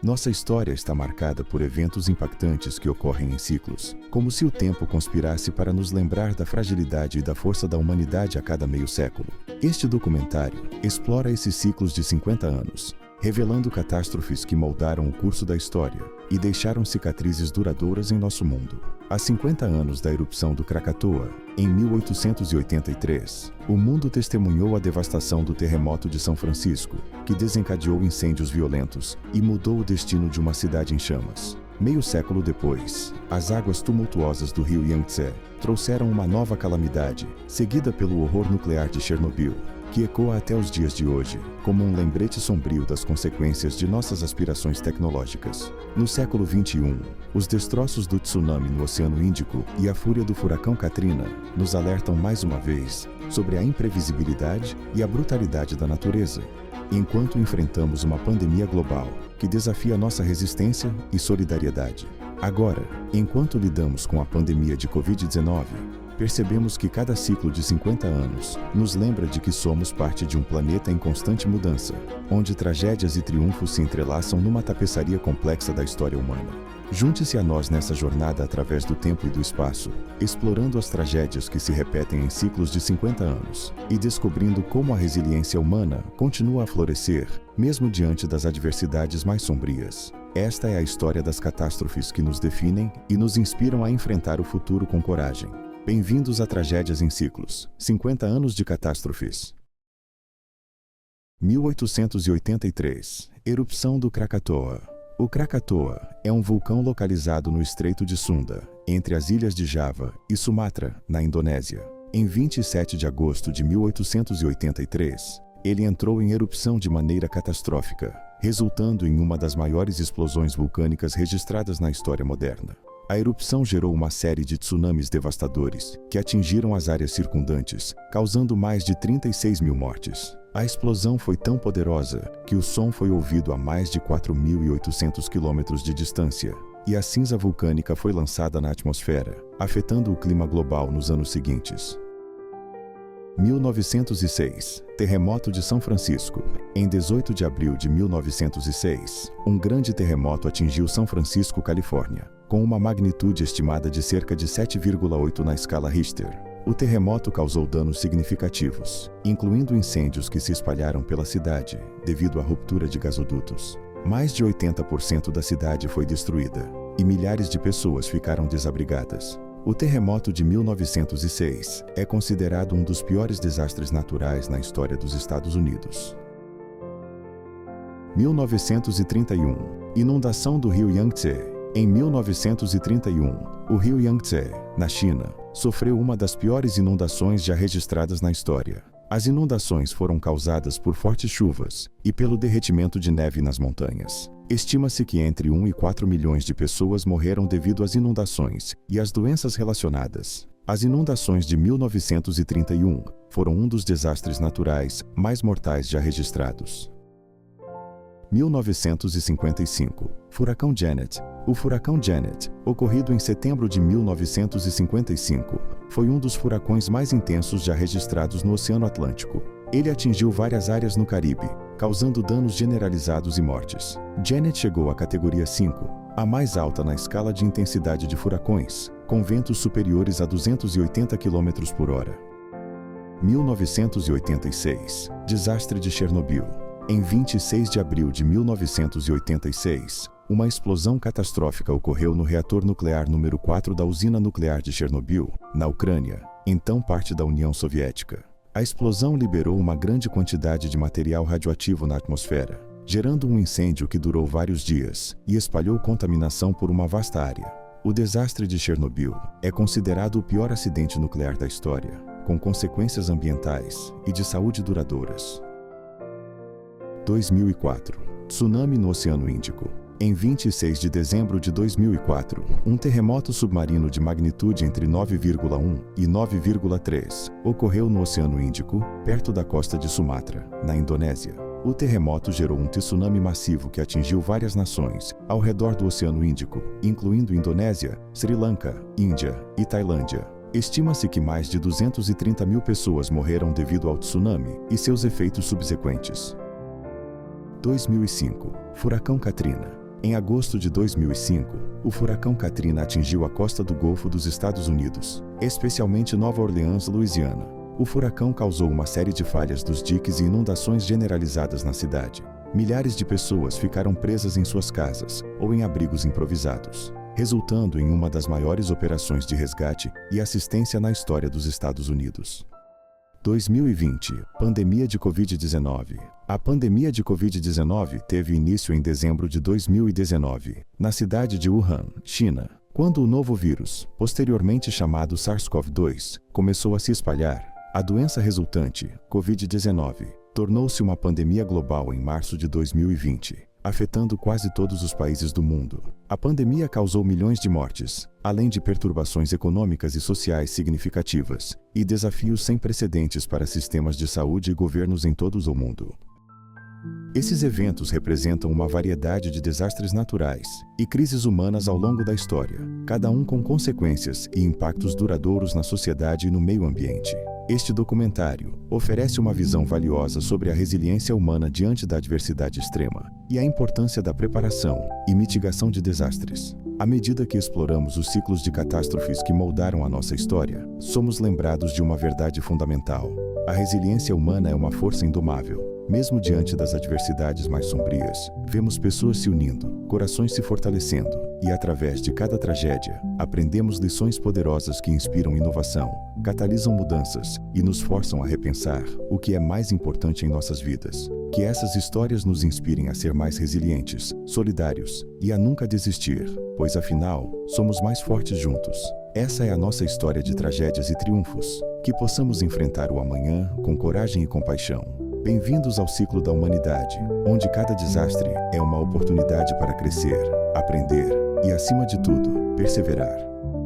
Nossa história está marcada por eventos impactantes que ocorrem em ciclos, como se o tempo conspirasse para nos lembrar da fragilidade e da força da humanidade a cada meio século. Este documentário explora esses ciclos de 50 anos, revelando catástrofes que moldaram o curso da história e deixaram cicatrizes duradouras em nosso mundo. Há 50 anos da erupção do Krakatoa, em 1883, o mundo testemunhou a devastação do terremoto de São Francisco, que desencadeou incêndios violentos e mudou o destino de uma cidade em chamas. Meio século depois, as águas tumultuosas do rio Yangtze trouxeram uma nova calamidade, seguida pelo horror nuclear de Chernobyl, que ecoa até os dias de hoje, como um lembrete sombrio das consequências de nossas aspirações tecnológicas. No século XXI, os destroços do tsunami no Oceano Índico e a fúria do furacão Katrina nos alertam mais uma vez sobre a imprevisibilidade e a brutalidade da natureza, enquanto enfrentamos uma pandemia global que desafia nossa resistência e solidariedade. Agora, enquanto lidamos com a pandemia de Covid-19, percebemos que cada ciclo de 50 anos nos lembra de que somos parte de um planeta em constante mudança, onde tragédias e triunfos se entrelaçam numa tapeçaria complexa da história humana. Junte-se a nós nessa jornada através do tempo e do espaço, explorando as tragédias que se repetem em ciclos de 50 anos e descobrindo como a resiliência humana continua a florescer, mesmo diante das adversidades mais sombrias. Esta é a história das catástrofes que nos definem e nos inspiram a enfrentar o futuro com coragem. Bem-vindos a Tragédias em Ciclos, 50 anos de catástrofes. 1883, erupção do Krakatoa. O Krakatoa é um vulcão localizado no Estreito de Sunda, entre as ilhas de Java e Sumatra, na Indonésia. Em 27 de agosto de 1883, ele entrou em erupção de maneira catastrófica, resultando em uma das maiores explosões vulcânicas registradas na história moderna. A erupção gerou uma série de tsunamis devastadores que atingiram as áreas circundantes, causando mais de 36 mil mortes. A explosão foi tão poderosa que o som foi ouvido a mais de 4.800 quilômetros de distância, e a cinza vulcânica foi lançada na atmosfera, afetando o clima global nos anos seguintes. 1906, terremoto de São Francisco. Em 18 de abril de 1906, um grande terremoto atingiu São Francisco, Califórnia, com uma magnitude estimada de cerca de 7,8 na escala Richter. O terremoto causou danos significativos, incluindo incêndios que se espalharam pela cidade devido à ruptura de gasodutos. Mais de 80% da cidade foi destruída e milhares de pessoas ficaram desabrigadas. O terremoto de 1906 é considerado um dos piores desastres naturais na história dos Estados Unidos. 1931, inundação do rio Yangtze. Em 1931, o rio Yangtze, na China, sofreu uma das piores inundações já registradas na história. As inundações foram causadas por fortes chuvas e pelo derretimento de neve nas montanhas. Estima-se que entre 1 e 4 milhões de pessoas morreram devido às inundações e às doenças relacionadas. As inundações de 1931 foram um dos desastres naturais mais mortais já registrados. 1955, furacão Janet. O furacão Janet, ocorrido em setembro de 1955, foi um dos furacões mais intensos já registrados no Oceano Atlântico. Ele atingiu várias áreas no Caribe, causando danos generalizados e mortes. Janet chegou à categoria 5, a mais alta na escala de intensidade de furacões, com ventos superiores a 280 km por hora. 1986, desastre de Chernobyl. Em 26 de abril de 1986, uma explosão catastrófica ocorreu no reator nuclear número 4 da usina nuclear de Chernobyl, na Ucrânia, então parte da União Soviética. A explosão liberou uma grande quantidade de material radioativo na atmosfera, gerando um incêndio que durou vários dias e espalhou contaminação por uma vasta área. O desastre de Chernobyl é considerado o pior acidente nuclear da história, com consequências ambientais e de saúde duradouras. 2004, tsunami no Oceano Índico. Em 26 de dezembro de 2004, um terremoto submarino de magnitude entre 9,1 e 9,3 ocorreu no Oceano Índico, perto da costa de Sumatra, na Indonésia. O terremoto gerou um tsunami massivo que atingiu várias nações ao redor do Oceano Índico, incluindo Indonésia, Sri Lanka, Índia e Tailândia. Estima-se que mais de 230 mil pessoas morreram devido ao tsunami e seus efeitos subsequentes. 2005, furacão Katrina. Em agosto de 2005, o furacão Katrina atingiu a costa do Golfo dos Estados Unidos, especialmente Nova Orleans, Louisiana. O furacão causou uma série de falhas dos diques e inundações generalizadas na cidade. Milhares de pessoas ficaram presas em suas casas ou em abrigos improvisados, resultando em uma das maiores operações de resgate e assistência na história dos Estados Unidos. 2020, pandemia de Covid-19. A pandemia de Covid-19 teve início em dezembro de 2019, na cidade de Wuhan, China, quando o novo vírus, posteriormente chamado SARS-CoV-2, começou a se espalhar. A doença resultante, Covid-19, tornou-se uma pandemia global em março de 2020, afetando quase todos os países do mundo. A pandemia causou milhões de mortes, além de perturbações econômicas e sociais significativas, e desafios sem precedentes para sistemas de saúde e governos em todo o mundo. Esses eventos representam uma variedade de desastres naturais e crises humanas ao longo da história, cada um com consequências e impactos duradouros na sociedade e no meio ambiente. Este documentário oferece uma visão valiosa sobre a resiliência humana diante da adversidade extrema e a importância da preparação e mitigação de desastres. À medida que exploramos os ciclos de catástrofes que moldaram a nossa história, somos lembrados de uma verdade fundamental: a resiliência humana é uma força indomável. Mesmo diante das adversidades mais sombrias, vemos pessoas se unindo, corações se fortalecendo, e através de cada tragédia, aprendemos lições poderosas que inspiram inovação, catalisam mudanças e nos forçam a repensar o que é mais importante em nossas vidas. Que essas histórias nos inspirem a ser mais resilientes, solidários e a nunca desistir, pois afinal, somos mais fortes juntos. Essa é a nossa história de tragédias e triunfos. Que possamos enfrentar o amanhã com coragem e compaixão. Bem-vindos ao ciclo da humanidade, onde cada desastre é uma oportunidade para crescer, aprender e, acima de tudo, perseverar.